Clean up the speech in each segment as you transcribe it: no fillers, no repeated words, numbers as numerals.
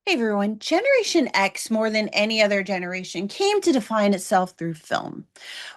Hey everyone, Generation X, more than any other generation, came to define itself through film.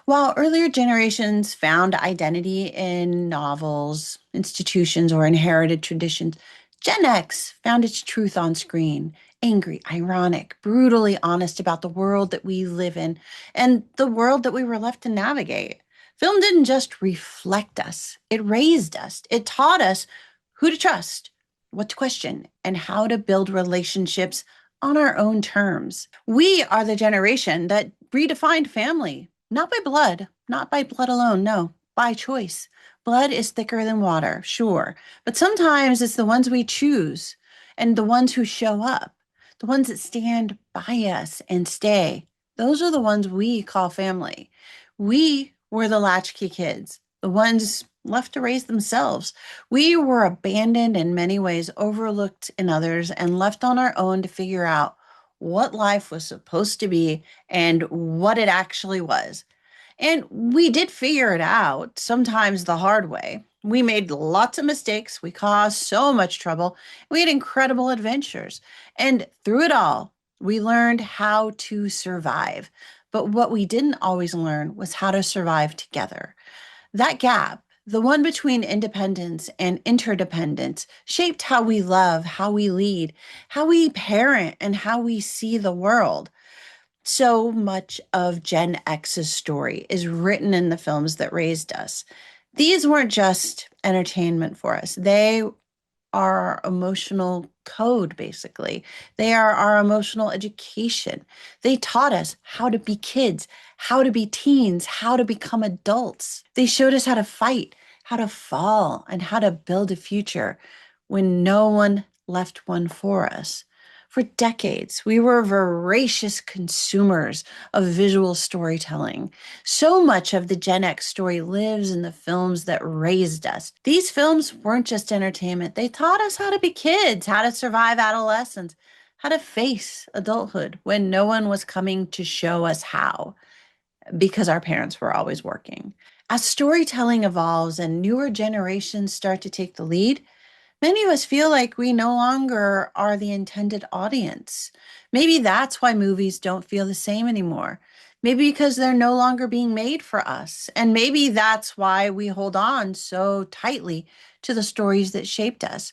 While earlier generations found identity in novels, institutions, or inherited traditions, Gen X found its truth on screen. Angry, ironic, brutally honest about the world that we live in and the world that we were left to navigate. Film didn't just reflect us, it raised us. It taught us who to trust, what to question, and how to build relationships on our own terms. We are the generation that redefined family, not by blood, not by blood alone, no, by choice. Blood is thicker than water, sure, but sometimes it's the ones we choose and the ones who show up, the ones that stand by us and stay. Those are the ones we call family. We were the latchkey kids, the ones left to raise themselves. We were abandoned in many ways, overlooked in others, and left on our own to figure out what life was supposed to be and what it actually was. And we did figure it out, sometimes the hard way. We made lots of mistakes. We caused so much trouble. We had incredible adventures. And through it all, we learned how to survive. But what we didn't always learn was how to survive together. That gap, the one between independence and interdependence, shaped how we love, how we lead, how we parent, and how we see the world. So much of Gen X's story is written in the films that raised us. These weren't just entertainment for us, they are our emotional code, basically. They are our emotional education. They taught us how to be kids, how to be teens, how to become adults. They showed us how to fight, how to fall, and how to build a future when no one left one for us. For decades, we were voracious consumers of visual storytelling. So much of the Gen X story lives in the films that raised us. These films weren't just entertainment, they taught us how to be kids, how to survive adolescence, how to face adulthood when no one was coming to show us how, because our parents were always working. As storytelling evolves and newer generations start to take the lead, many of us feel like we no longer are the intended audience. Maybe that's why movies don't feel the same anymore. Maybe because they're no longer being made for us. And maybe that's why we hold on so tightly to the stories that shaped us.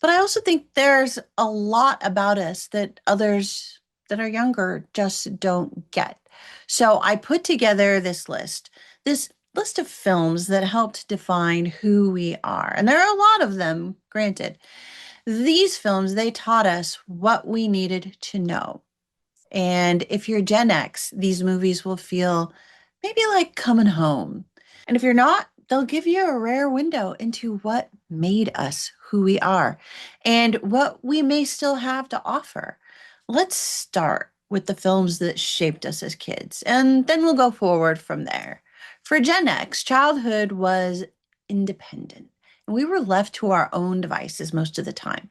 But I also think there's a lot about us that others that are younger just don't get. So I put together this list of films that helped define who we are. And there are a lot of them, granted. These films, they taught us what we needed to know. And if you're Gen X, these movies will feel maybe like coming home. And if you're not, they'll give you a rare window into what made us who we are and what we may still have to offer. Let's start with the films that shaped us as kids, and then we'll go forward from there. For Gen X, childhood was independent, and we were left to our own devices most of the time.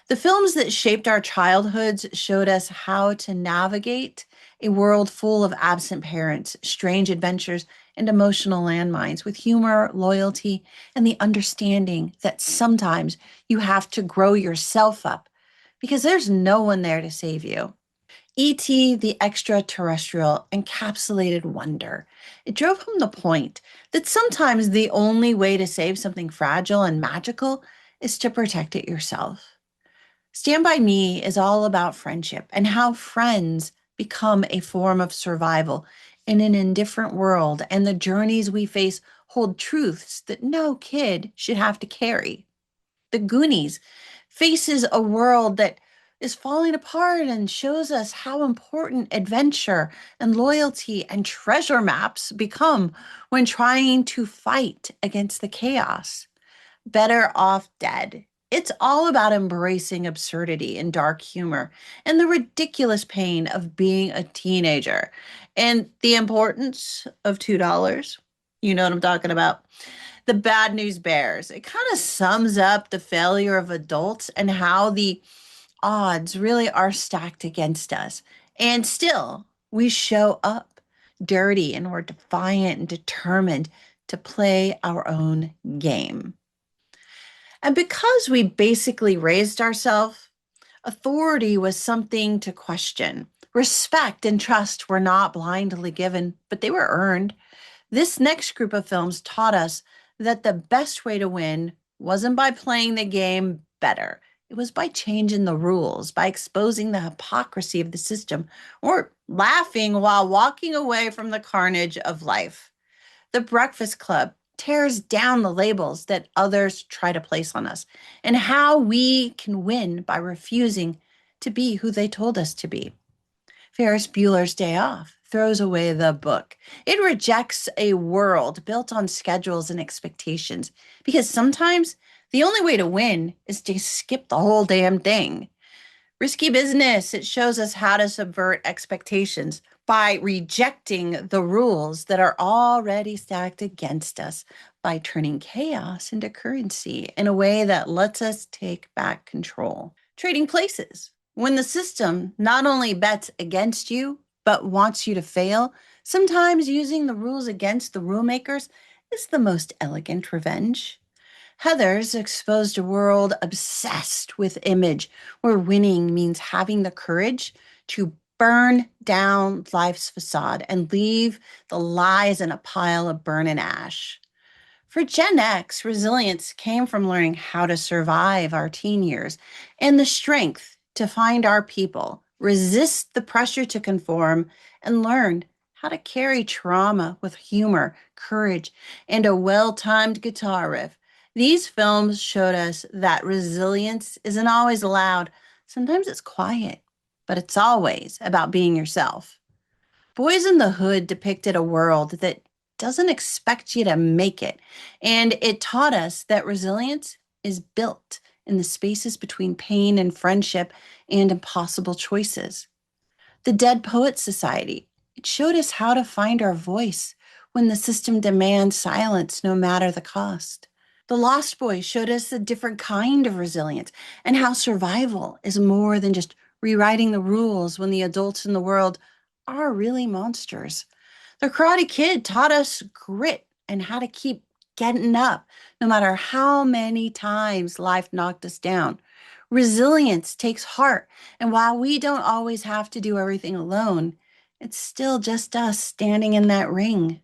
The films that shaped our childhoods showed us how to navigate a world full of absent parents, strange adventures, and emotional landmines with humor, loyalty, and the understanding that sometimes you have to grow yourself up because there's no one there to save you. E.T., the extraterrestrial, encapsulated wonder. It drove home the point that sometimes the only way to save something fragile and magical is to protect it yourself. Stand By Me is all about friendship and how friends become a form of survival in an indifferent world, and the journeys we face hold truths that no kid should have to carry. The Goonies faces a world that is falling apart and shows us how important adventure and loyalty and treasure maps become when trying to fight against the chaos. Better Off Dead. It's all about embracing absurdity and dark humor and the ridiculous pain of being a teenager and the importance of $2. You know what I'm talking about. The Bad News Bears. It kind of sums up the failure of adults and how the odds really are stacked against us. And still, we show up dirty and we're defiant and determined to play our own game. And because we basically raised ourselves Authority was something to question. Respect and trust were not blindly given, but they were earned. This next group of films taught us that the best way to win wasn't by playing the game better. It was by changing the rules, by exposing the hypocrisy of the system, or laughing while walking away from the carnage of life. The Breakfast Club tears down the labels that others try to place on us and how we can win by refusing to be who they told us to be. Ferris Bueller's Day Off throws away the book. It rejects a world built on schedules and expectations because sometimes the only way to win is to skip the whole damn thing. Risky Business, it shows us how to subvert expectations by rejecting the rules that are already stacked against us, by turning chaos into currency in a way that lets us take back control. Trading Places. When the system not only bets against you, but wants you to fail, sometimes using the rules against the rule makers is the most elegant revenge. Heather's exposed a world obsessed with image, where winning means having the courage to burn down life's facade and leave the lies in a pile of burning ash. For Gen X, resilience came from learning how to survive our teen years and the strength to find our people, resist the pressure to conform, and learn how to carry trauma with humor, courage, and a well timed guitar riff. These films showed us that resilience isn't always loud. Sometimes it's quiet, but it's always about being yourself. Boys in the Hood depicted a world that doesn't expect you to make it, and it taught us that resilience is built in the spaces between pain and friendship and impossible choices. The Dead Poets Society, it showed us how to find our voice when the system demands silence no matter the cost. The Lost Boys showed us a different kind of resilience and how survival is more than just rewriting the rules when the adults in the world are really monsters. The Karate Kid taught us grit and how to keep getting up no matter how many times life knocked us down. Resilience takes heart, and while we don't always have to do everything alone, it's still just us standing in that ring.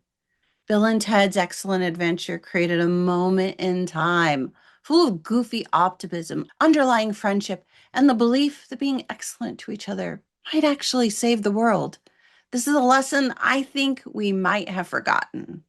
Bill and Ted's Excellent Adventure created a moment in time full of goofy optimism, underlying friendship, and the belief that being excellent to each other might actually save the world. This is a lesson I think we might have forgotten.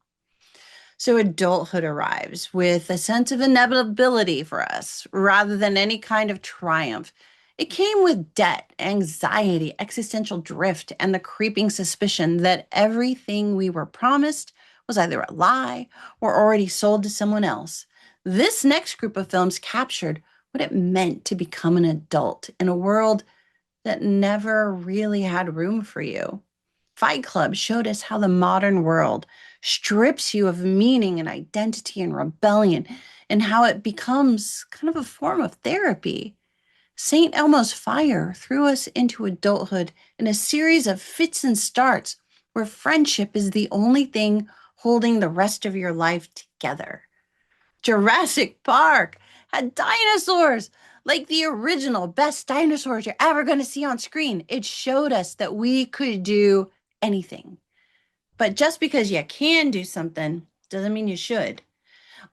So adulthood arrives with a sense of inevitability for us rather than any kind of triumph. It came with debt, anxiety, existential drift, and the creeping suspicion that everything we were promised was either a lie or already sold to someone else. This next group of films captured what it meant to become an adult in a world that never really had room for you. Fight Club showed us how the modern world strips you of meaning and identity and rebellion, and how it becomes kind of a form of therapy. St. Elmo's Fire threw us into adulthood in a series of fits and starts where friendship is the only thing holding the rest of your life together. Jurassic Park had dinosaurs, like the original best dinosaurs you're ever going to see on screen. It showed us that we could do anything. But just because you can do something doesn't mean you should.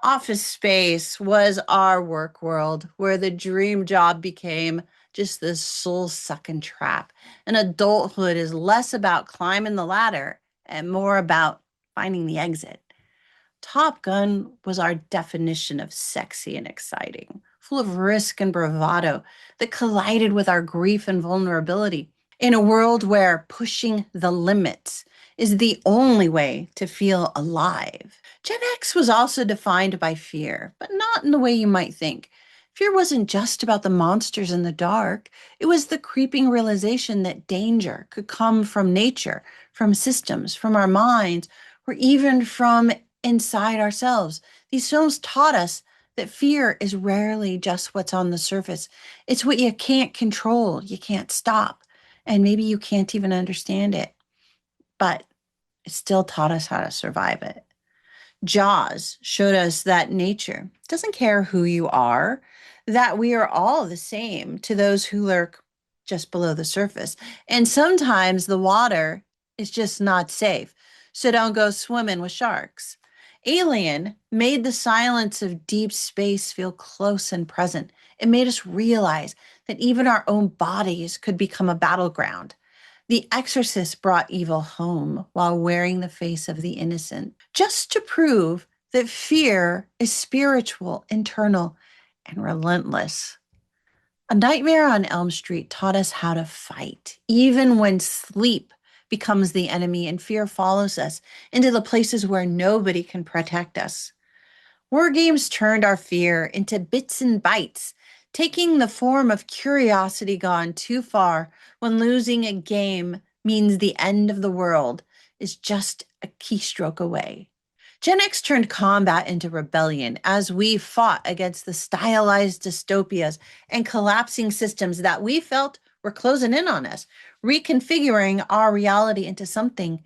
Office Space was our work world where the dream job became just this soul sucking trap. And adulthood is less about climbing the ladder and more about finding the exit. Top Gun was our definition of sexy and exciting, full of risk and bravado that collided with our grief and vulnerability in a world where pushing the limits is the only way to feel alive. Gen X was also defined by fear, but not in the way you might think. Fear wasn't just about the monsters in the dark. It was the creeping realization that danger could come from nature, from systems, from our minds, or even from inside ourselves. These films taught us that fear is rarely just what's on the surface. It's what you can't control, you can't stop, and maybe you can't even understand it, but it still taught us how to survive it. Jaws showed us that nature doesn't care who you are. that we are all the same to those who lurk just below the surface. And sometimes the water is just not safe. So don't go swimming with sharks. Alien made the silence of deep space feel close and present. It made us realize that even our own bodies could become a battleground. The Exorcist brought evil home while wearing the face of the innocent, just to prove that fear is spiritual, internal, and relentless. A Nightmare on Elm Street taught us how to fight, even when sleep becomes the enemy and fear follows us into the places where nobody can protect us. War games turned our fear into bits and bytes, taking the form of curiosity gone too far when losing a game means the end of the world is just a keystroke away. Gen X turned combat into rebellion as we fought against the stylized dystopias and collapsing systems that we felt were closing in on us, reconfiguring our reality into something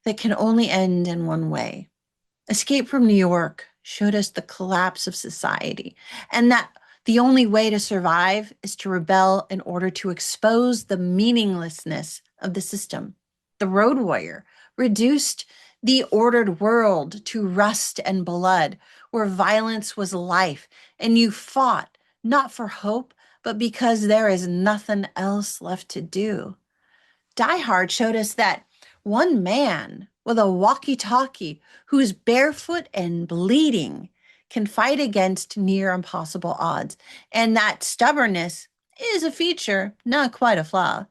that can only end in one way. Escape from New York showed us the collapse of society and that the only way to survive is to rebel in order to expose the meaninglessness of the system. The Road Warrior reduced the ordered world to rust and blood, where violence was life, and you fought not for hope, but because there is nothing else left to do. Die Hard showed us that one man with a walkie talkie who's barefoot and bleeding can fight against near impossible odds. And that stubbornness is a feature, not quite a flaw.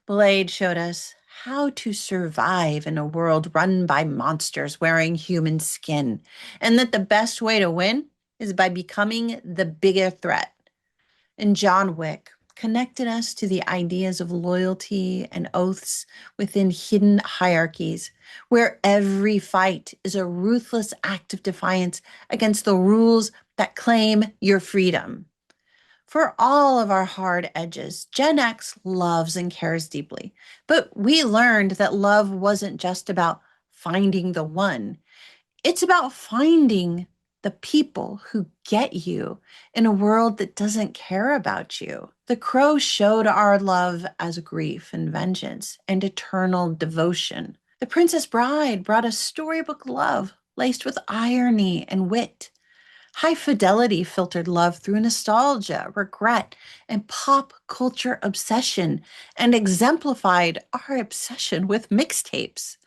Blade showed us how to survive in a world run by monsters wearing human skin, and that the best way to win is by becoming the bigger threat. And John Wick connected us to the ideas of loyalty and oaths within hidden hierarchies, where every fight is a ruthless act of defiance against the rules that claim your freedom. For all of our hard edges, Gen X loves and cares deeply. But we learned that love wasn't just about finding the one, it's about finding the people who get you in a world that doesn't care about you. The Crow showed our love as grief and vengeance and eternal devotion. The Princess Bride brought us storybook love laced with irony and wit. High Fidelity filtered love through nostalgia, regret, and pop culture obsession, and exemplified our obsession with mixtapes.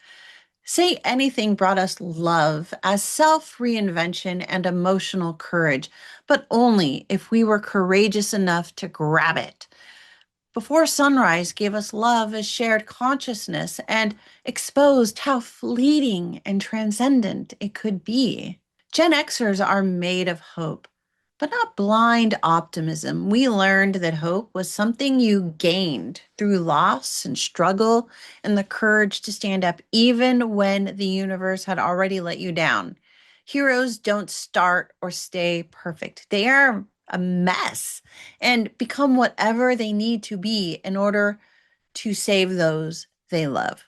Say Anything brought us love as self reinvention and emotional courage, but only if we were courageous enough to grab it. Before Sunrise gave us love as shared consciousness and exposed how fleeting and transcendent it could be. Gen Xers are made of hope, but not blind optimism. We learned that hope was something you gained through loss and struggle and the courage to stand up even when the universe had already let you down. Heroes don't start or stay perfect. They are a mess and become whatever they need to be in order to save those they love.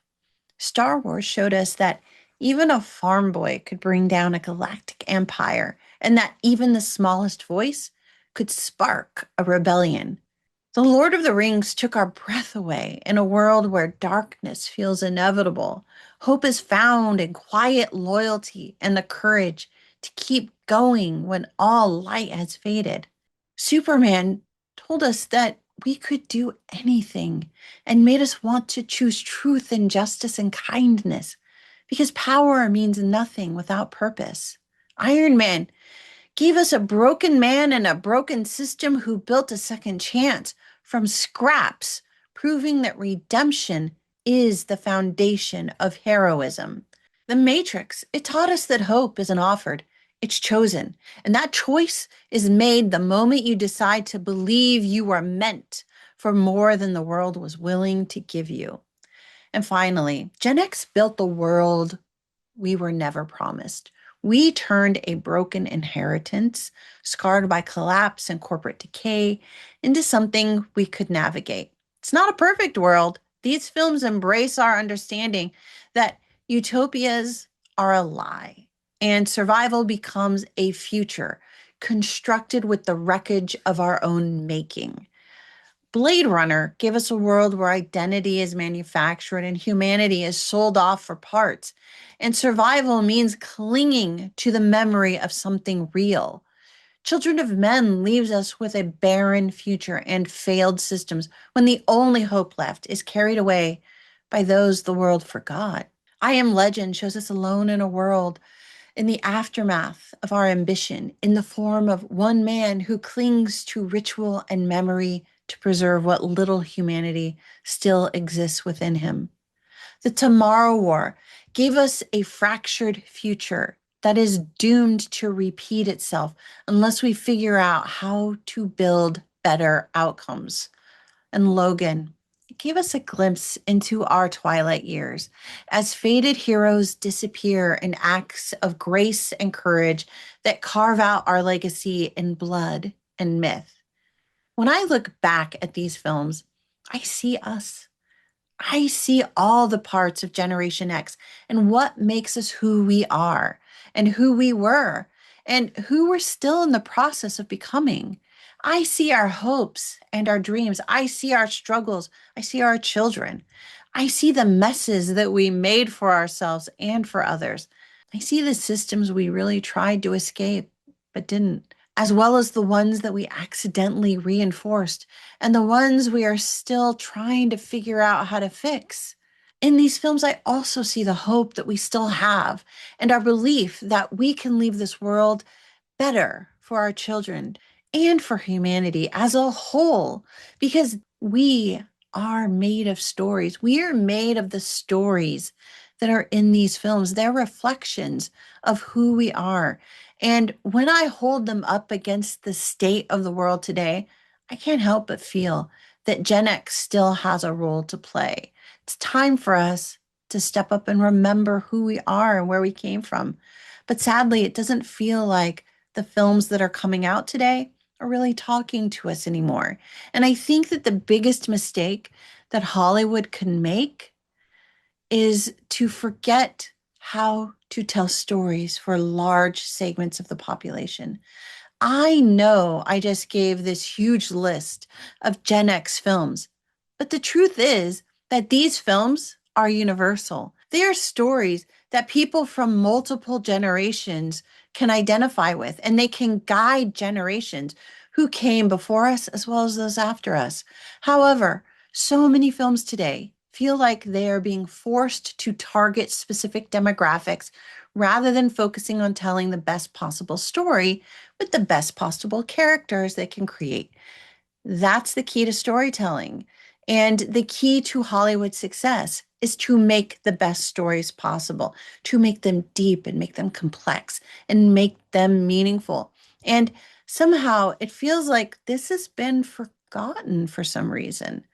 Star Wars showed us that even a farm boy could bring down a galactic empire, and that even the smallest voice could spark a rebellion. The Lord of the Rings took our breath away in a world where darkness feels inevitable. Hope is found in quiet loyalty and the courage to keep going when all light has faded. Superman told us that we could do anything and made us want to choose truth and justice and kindness because power means nothing without purpose. Iron Man gave us a broken man and a broken system who built a second chance from scraps, proving that redemption is the foundation of heroism. The Matrix, it taught us that hope isn't offered, it's chosen. And that choice is made the moment you decide to believe you are meant for more than the world was willing to give you. And finally, Gen X built the world we were never promised. We turned a broken inheritance, scarred by collapse and corporate decay, into something we could navigate. It's not a perfect world. These films embrace our understanding that utopias are a lie and survival becomes a future constructed with the wreckage of our own making. Blade Runner gave us a world where identity is manufactured and humanity is sold off for parts. And survival means clinging to the memory of something real. Children of Men leaves us with a barren future and failed systems when the only hope left is carried away by those the world forgot. I Am Legend shows us alone in a world in the aftermath of our ambition in the form of one man who clings to ritual and memory to preserve what little humanity still exists within him. The Tomorrow War gave us a fractured future that is doomed to repeat itself unless we figure out how to build better outcomes. And Logan, it gave us a glimpse into our twilight years as faded heroes disappear in acts of grace and courage that carve out our legacy in blood and myth. When I look back at these films, I see us. I see all the parts of Generation X and what makes us who we are and who we were and who we're still in the process of becoming. I see our hopes and our dreams. I see our struggles. I see our children. I see the messes that we made for ourselves and for others. I see the systems we really tried to escape but didn't, as well as the ones that we accidentally reinforced and the ones we are still trying to figure out how to fix. In these films, I also see the hope that we still have and our belief that we can leave this world better for our children and for humanity as a whole, because we are made of stories. We are made of the stories that are in these films. They're reflections of who we are. And when I hold them up against the state of the world today, I can't help but feel that Gen X still has a role to play. It's time for us to step up and remember who we are and where we came from. But sadly, it doesn't feel like the films that are coming out today are really talking to us anymore. And I think that the biggest mistake that Hollywood can make is to forget how to tell stories for large segments of the population. I know I just gave this huge list of Gen X films, but the truth is that these films are universal. They are stories that people from multiple generations can identify with, and they can guide generations who came before us as well as those after us. However, so many films today feel like they are being forced to target specific demographics rather than focusing on telling the best possible story with the best possible characters they can create. That's the key to storytelling. And the key to Hollywood success is to make the best stories possible, to make them deep and make them complex and make them meaningful. And somehow it feels like this has been forgotten for some reason.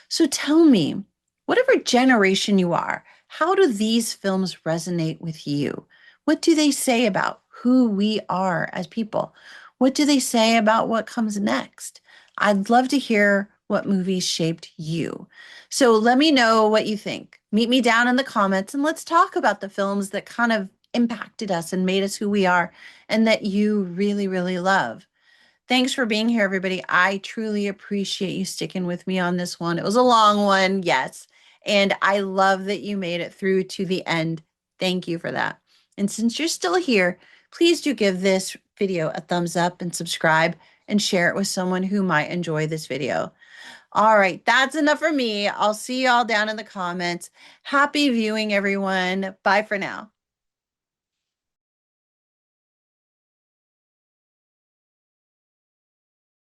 So tell me, whatever generation you are, how do these films resonate with you? What do they say about who we are as people? What do they say about what comes next? I'd love to hear what movies shaped you. So let me know what you think. Meet me down in the comments and let's talk about the films that kind of impacted us and made us who we are and that you really, really love. Thanks for being here, everybody. I truly appreciate you sticking with me on this one. It was a long one, yes. And I love that you made it through to the end. Thank you for that. And since you're still here, please do give this video a thumbs up and subscribe and share it with someone who might enjoy this video. All right, that's enough for me. I'll see y'all down in the comments. Happy viewing, everyone. Bye for now.